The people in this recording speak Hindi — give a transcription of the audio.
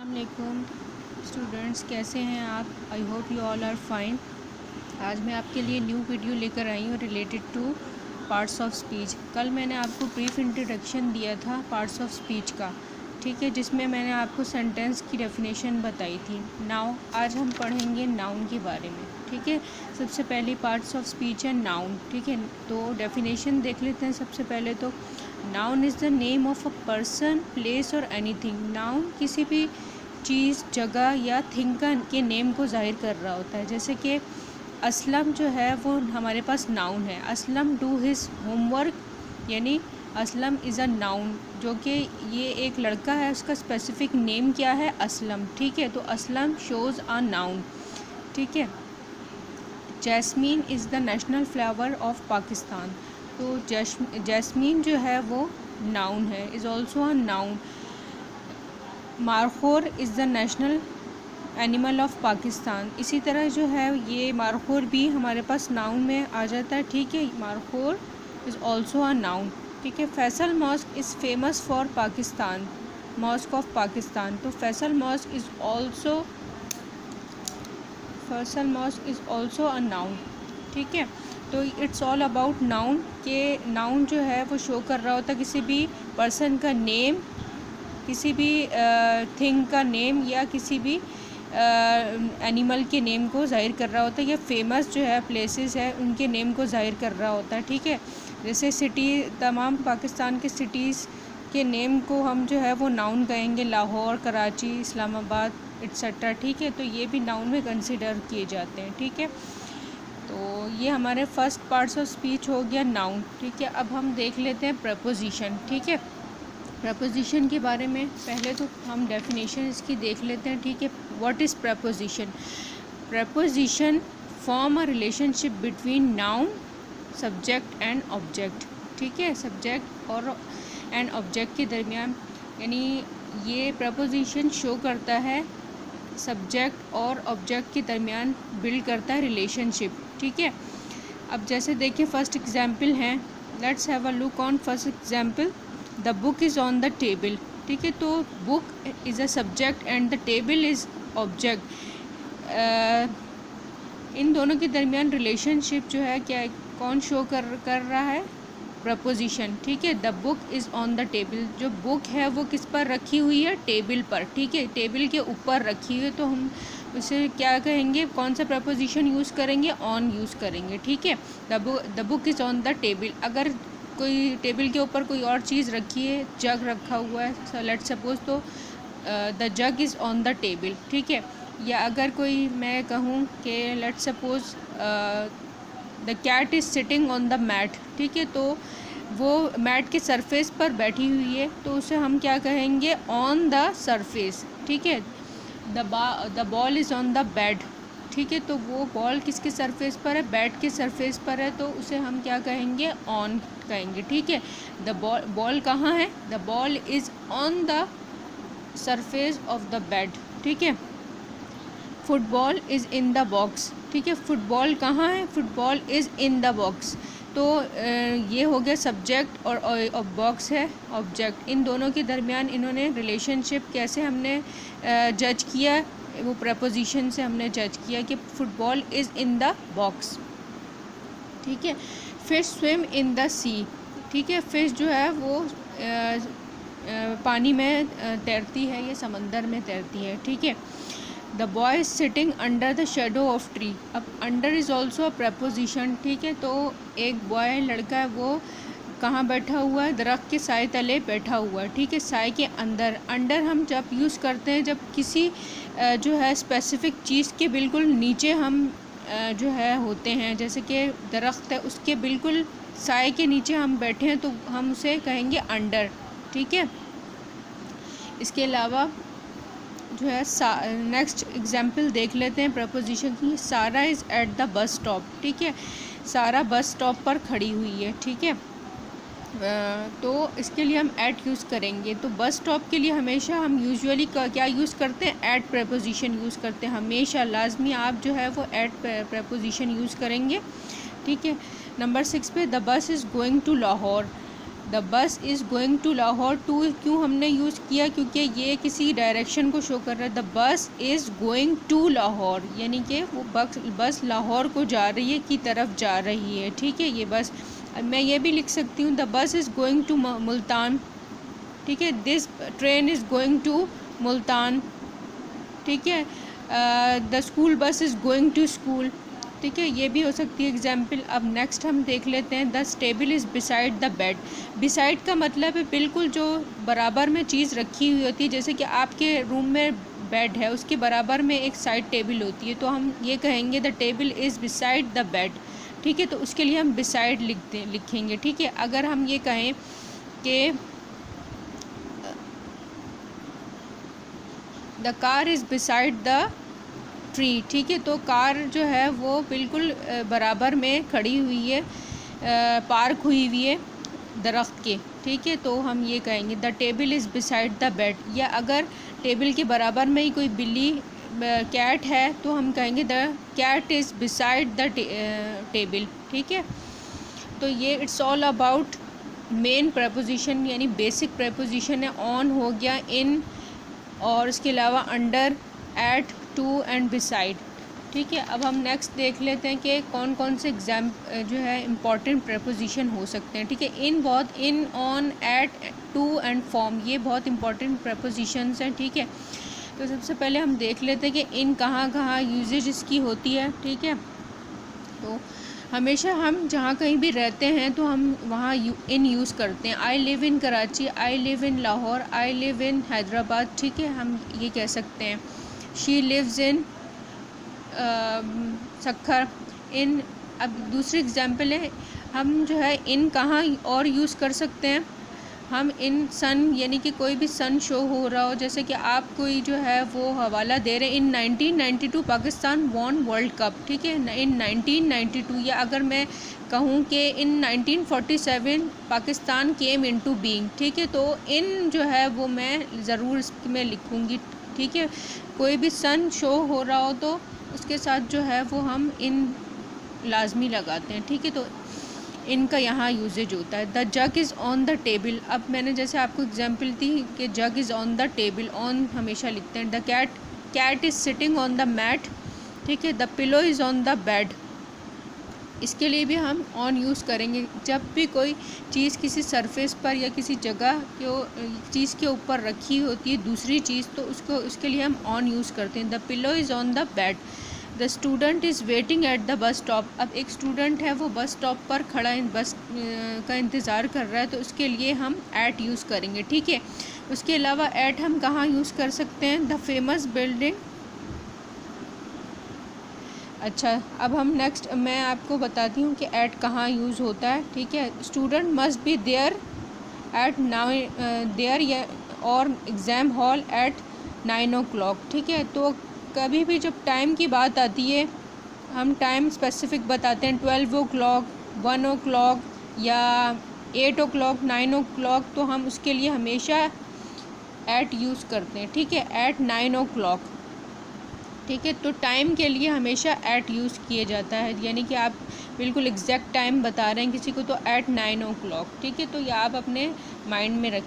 अस्सलामुअलैकुम स्टूडेंट्स, कैसे हैं आप? I hope you all are fine. आज मैं आपके लिए न्यू वीडियो लेकर आई हूँ related to parts of speech. कल मैंने आपको ब्रीफ इंट्रोडक्शन दिया था पार्ट्स ऑफ स्पीच का, ठीक है, जिसमें मैंने आपको सेंटेंस की डेफिनेशन बताई थी। नाउ आज हम पढ़ेंगे नाउन के बारे में, ठीक है। सबसे पहली पार्ट्स ऑफ स्पीच है नाउन, ठीक है। तो डेफिनेशन देख लेते हैं। सबसे पहले तो noun is the name of a person, place और एनीथिंग। नाउन किसी भी चीज़, जगह या थिंग के नेम को जाहिर कर रहा होता है। जैसे कि असलम जो है वो हमारे पास नाउन है। असलम डू हिज होमवर्क, यानी असलम इज़ अ नाउन, जो कि ये एक लड़का है, उसका स्पेसिफिक नेम क्या है? असलम, ठीक है। तो असलम शोज़ अ नाउन, ठीक है। Jasmine is the national flower of Pakistan. तो जैस्मीन जो है वो नाउन है, is also a noun. Markhor is the national animal of Pakistan. इसी तरह जो है ये मारखोर भी हमारे पास नाउन में आ जाता है, ठीक है। Markhor is also a noun, ठीक है। Faisal mosque is famous for Pakistan, mosque of Pakistan. तो Faisal mosque is also a noun, ठीक है। तो इट्स ऑल अबाउट नाउन के नाउन जो है वो शो कर रहा होता है किसी भी पर्सन का नेम, किसी भी थिंग का नेम या किसी भी एनिमल के नेम को ज़ाहिर कर रहा होता है, या फेमस जो है प्लेसेस है उनके नेम को ज़ाहिर कर रहा होता है, ठीक है। जैसे सिटी, तमाम पाकिस्तान के सिटीज़ के नेम को हम जो है वो नाउन कहेंगे, लाहौर, कराची, इस्लामाबाद एट्सेट्रा, ठीक है। तो ये भी नाउन में कंसिडर किए जाते हैं, ठीक है। तो ये हमारे फर्स्ट पार्ट्स ऑफ स्पीच हो गया नाउन, ठीक है। अब हम देख लेते हैं प्रपोजिशन, ठीक है। प्रपोजिशन के बारे में पहले तो हम डेफिनेशन इसकी देख लेते हैं, ठीक है। What is preposition? Preposition form a relationship between noun, subject and object, ठीक है। सब्जेक्ट और एंड ऑब्जेक्ट के दरमियान, यानी ये प्रपोजिशन शो करता है सब्जेक्ट और ऑब्जेक्ट के दरमियान बिल्ड करता है रिलेशनशिप, ठीक है। अब जैसे देखिए फर्स्ट एग्जांपल है, let's have a look on first example. The book is on the table, ठीक है। तो book is a subject and the table is object. इन दोनों के दरमियान रिलेशनशिप जो है क्या, कौन शो कर रहा है? प्रपोजिशन, ठीक है। The book is on the table, जो बुक है वो किस पर रखी हुई है? टेबल पर, ठीक है। टेबल के ऊपर रखी हुई है, तो हम उसे क्या कहेंगे? कौन सा प्रपोजिशन यूज़ करेंगे? ऑन यूज़ करेंगे, ठीक है। The book is on the table. अगर कोई टेबल के ऊपर कोई और चीज़ रखी है, जग रखा हुआ है लेट्स सपोज, तो the jug is on the table, ठीक है। या अगर कोई मैं कहूँ कि let's suppose the cat is sitting on the mat, ठीक है। तो वो मैट के सरफेस पर बैठी हुई है, तो उसे हम क्या कहेंगे? ऑन द सरफेस, ठीक है। The ball is on the bed, ठीक है। तो वो बॉल किसके सरफेस पर है? बेड के सरफेस पर है, तो उसे हम क्या कहेंगे? ऑन कहेंगे, ठीक है। द बॉल कहाँ है? The ball is on the surface of the bed, ठीक है। Football is in the box, ठीक है। फुटबॉल कहाँ है? Football is in the box. तो ये हो गया सब्जेक्ट, और बॉक्स है ऑब्जेक्ट। इन दोनों के दरमियान इन्होंने रिलेशनशिप कैसे हमने जज किया? वो प्रपोजिशन से हमने जज किया कि football is in the box, ठीक है। फिश स्विम इन द सी, ठीक है। फिश जो है वो पानी में तैरती है, या समंदर में तैरती है, ठीक है। The boy is sitting under the shadow of tree. अब under is also a preposition, ठीक है। तो एक बॉय, लड़का है, वो कहाँ बैठा हुआ है? दरख्त के साए तले बैठा हुआ है, ठीक है। साए के अंदर। अंडर हम जब यूज़ करते हैं जब किसी जो है स्पेसिफिक चीज़ के बिल्कुल नीचे हम जो है होते हैं, जैसे कि दरख्त है उसके बिल्कुल साए के नीचे हम बैठे हैं, तो हम उसे कहेंगे अंडर, ठीक है। इसके अलावा जो है नेक्स्ट एग्जाम्पल देख लेते हैं प्रपोजिशन की। सारा is at the bus stop, ठीक है। सारा बस स्टॉप पर खड़ी हुई है, ठीक है। तो इसके लिए हम एट यूज़ करेंगे। तो बस स्टॉप के लिए हमेशा हम यूजुअली क्या यूज़ करते हैं? एट प्रपोजिशन यूज़ करते हैं हमेशा, लाजमी आप जो है वो एट प्रपोजिशन यूज़ करेंगे, ठीक है। नंबर 6 पे the bus is going to Lahore. The bus is going to Lahore, to क्यों हमने यूज़ किया, क्योंकि ये किसी डायरेक्शन को शो कर रहा है। The bus is going to Lahore, यानी कि वो बस लाहौर को जा रही है, की तरफ जा रही है, ठीक है। ये बस, मैं ये भी लिख सकती हूँ the bus is going to Multan, ठीक है। This train is going to Multan, ठीक है। The school bus is going to school, ठीक है। ये भी हो सकती है एग्जाम्पल। अब नेक्स्ट हम देख लेते हैं the table is beside the bed. Beside का मतलब है बिल्कुल जो बराबर में चीज़ रखी हुई होती है, जैसे कि आपके रूम में बेड है, उसके बराबर में एक साइड टेबल होती है, तो हम ये कहेंगे the table is beside the bed, ठीक है। तो उसके लिए हम बिसाइड लिखेंगे, ठीक है। अगर हम ये कहें कि the car is beside the tree, ठीक है, तो कार जो है वो बिल्कुल बराबर में खड़ी हुई है, पार्क हुई हुई है दरख्त के, ठीक है। तो हम ये कहेंगे the table is beside the bed. या अगर टेबल के बराबर में ही कोई बिल्ली कैट है तो हम कहेंगे the cat is beside the table, ठीक है। तो ये it's all about main preposition, यानी बेसिक प्रपोजिशन है। ऑन हो गया, इन, और इसके अलावा under, at, to and beside, ठीक है। अब हम नेक्स्ट देख लेते हैं कि कौन कौन से जो है इम्पॉर्टेंट प्रपोजिशन हो सकते हैं, ठीक है। In, on, at, to and form, ये बहुत इंपॉर्टेंट प्रपोजिशंस हैं, ठीक है। तो सबसे पहले हम देख लेते हैं कि इन कहाँ कहाँ यूजेज इसकी होती है, ठीक है। तो हमेशा हम जहाँ कहीं भी रहते हैं तो हम वहाँ इन यूज़ करते हैं। I live in Karachi, I live in Lahore, I live in Hyderabad, ठीक है, हम ये कह सकते हैं। शी लिव्स इन सक्खर, इन। अब दूसरी एग्जांपल है, हम जो है इन कहाँ और यूज़ कर सकते हैं, हम इन सन, यानी कि कोई भी सन शो हो रहा हो, जैसे कि आप कोई जो है वो हवाला दे रहे हैं इन 1992 पाकिस्तान वॉन वर्ल्ड कप, ठीक है, इन 1992। या अगर मैं कहूँ कि इन 1947 पाकिस्तान केम इनटू बीइंग, ठीक है, तो इन जो है वो मैं ज़रूर इसमें लिखूँगी, ठीक है। कोई भी सन शो हो रहा हो तो उसके साथ जो है वो हम इन लाजमी लगाते हैं, ठीक है। तो इनका यहाँ यूजेज होता है। The jug is on the table, अब मैंने जैसे आपको एग्जांपल दी कि jug is on the table, on हमेशा लिखते हैं। The cat is sitting on the mat, ठीक है। The pillow is on the bed, इसके लिए भी हम ऑन यूज़ करेंगे। जब भी कोई चीज़ किसी सरफेस पर या किसी जगह चीज़ के ऊपर रखी होती है दूसरी चीज़, तो उसके लिए हम ऑन यूज़ करते हैं। The pillow is on the bed. The student is waiting at the bus stop, अब एक स्टूडेंट है वो बस स्टॉप पर खड़ा बस का इंतज़ार कर रहा है, तो उसके लिए हम एट यूज़ करेंगे, ठीक है। उसके अलावा एट हम कहाँ यूज़ कर सकते हैं, द फेमस बिल्डिंग। अच्छा, अब हम नेक्स्ट मैं आपको बताती हूँ कि एट कहाँ यूज़ होता है, ठीक है। Student must be there at there और एग्ज़ाम हॉल एट 9 o'clock, ठीक है। तो कभी भी जब टाइम की बात आती है हम टाइम स्पेसिफिक बताते हैं, 12 o'clock, 1 o'clock या 8 o'clock, 9 o'clock, तो हम उसके लिए हमेशा एट यूज़ करते हैं, ठीक है, एट 9 o'clock, ठीक है। तो टाइम के लिए हमेशा एट यूज़ किया जाता है, यानी कि आप बिल्कुल एग्जैक्ट टाइम बता रहे हैं किसी को तो एट 9 o'clock, ठीक है। तो ये आप अपने माइंड में रखें।